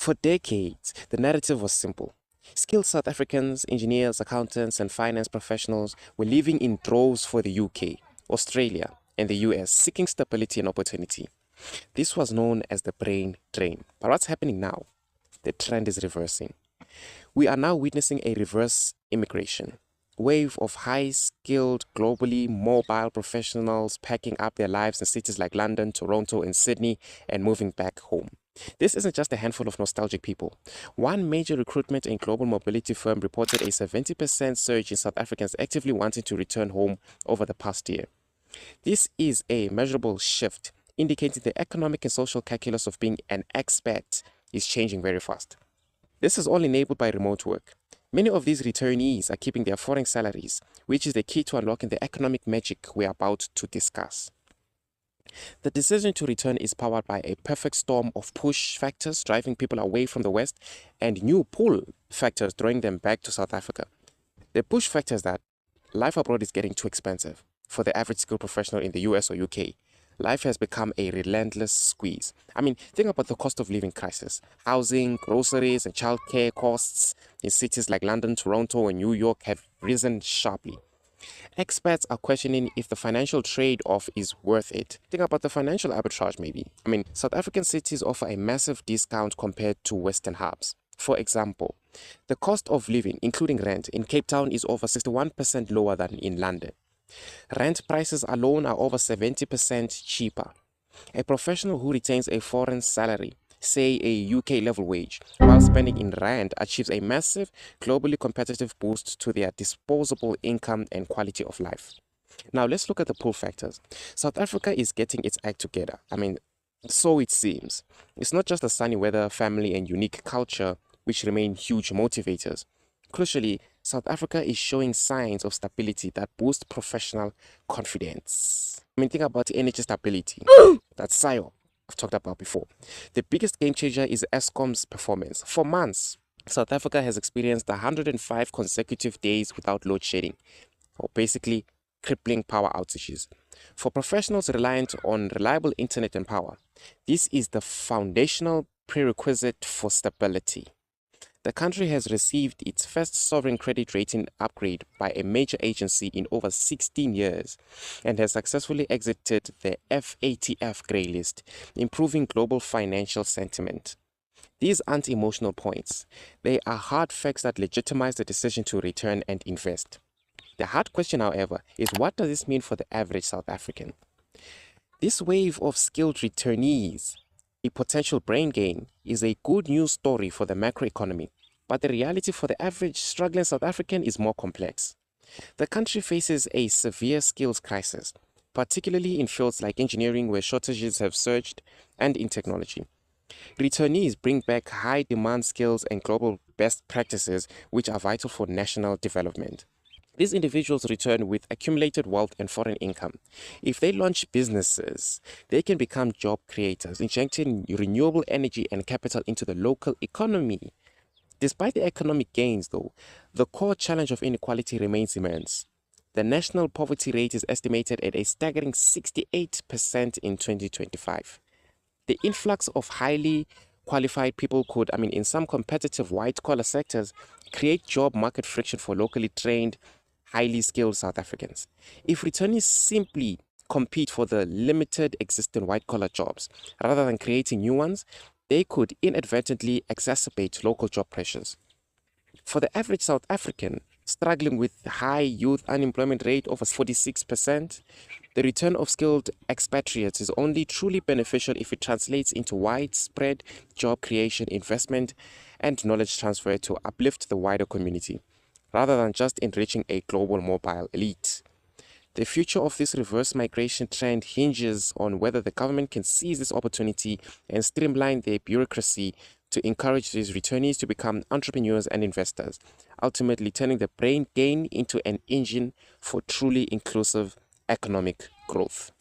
For decades, the narrative was simple. Skilled South Africans, engineers, accountants, and finance professionals were leaving in droves for the UK, Australia, and the US, seeking stability and opportunity. This was known as the brain drain. But what's happening now? The trend is reversing. We are now witnessing a reverse immigration wave of high-skilled, globally mobile professionals packing up their lives in cities like London, Toronto, and Sydney and moving back home. This isn't just a handful of nostalgic people. One major recruitment and global mobility firm reported a 70% surge in South Africans actively wanting to return home over the past year. This is a measurable shift, indicating the economic and social calculus of being an expat is changing very fast. This is all enabled by remote work. Many of these returnees are keeping their foreign salaries, which is the key to unlocking the economic magic we are about to discuss. The decision to return is powered by a perfect storm of push factors driving people away from the West and new pull factors drawing them back to South Africa. The push factor is that life abroad is getting too expensive for the average skilled professional in the US or UK. Life has become a relentless squeeze. Think about the cost of living crisis. Housing, groceries, and childcare costs in cities like London, Toronto, and New York have risen sharply. Expats are questioning if the financial trade-off is worth it. Think about the financial arbitrage maybe. South African cities offer a massive discount compared to Western hubs. For example, the cost of living, including rent, in Cape Town is over 61% lower than in London. Rent prices alone are over 70% cheaper. A professional who retains a foreign salary, say a UK level wage, while spending in rand achieves a massive, globally competitive boost to their disposable income and quality of life. Now let's look at the pull factors. South Africa is getting its act together. So it seems. It's not just the sunny weather, family, and unique culture which remain huge motivators. Crucially, South Africa is showing signs of stability that boost professional confidence. Think about energy stability. That's SIO I've talked about before. The biggest game changer is Eskom's performance. For months, South Africa has experienced 105 consecutive days without load shedding, or basically crippling power outages. For professionals reliant on reliable internet and power, this is the foundational prerequisite for stability. The country has received its first sovereign credit rating upgrade by a major agency in over 16 years and has successfully exited the FATF grey list, improving global financial sentiment. These aren't emotional points. They are hard facts that legitimize the decision to return and invest. The hard question, however, is what does this mean for the average South African? This wave of skilled returnees, a potential brain gain, is a good news story for the macroeconomy. But the reality for the average struggling South African is more complex. The country faces a severe skills crisis, particularly in fields like engineering where shortages have surged and in technology. Returnees bring back high-demand skills and global best practices which are vital for national development. These individuals return with accumulated wealth and foreign income. If they launch businesses, they can become job creators, injecting renewable energy and capital into the local economy. Despite the economic gains, though, the core challenge of inequality remains immense. The national poverty rate is estimated at a staggering 68% in 2025. The influx of highly qualified people could, in some competitive white-collar sectors, create job market friction for locally trained, highly skilled South Africans. If returnees simply compete for the limited existing white-collar jobs rather than creating new ones, they could inadvertently exacerbate local job pressures. For the average South African, struggling with high youth unemployment rate of 46%, the return of skilled expatriates is only truly beneficial if it translates into widespread job creation, investment, and knowledge transfer to uplift the wider community, rather than just enriching a global mobile elite. The future of this reverse migration trend hinges on whether the government can seize this opportunity and streamline their bureaucracy to encourage these returnees to become entrepreneurs and investors, ultimately turning the brain gain into an engine for truly inclusive economic growth.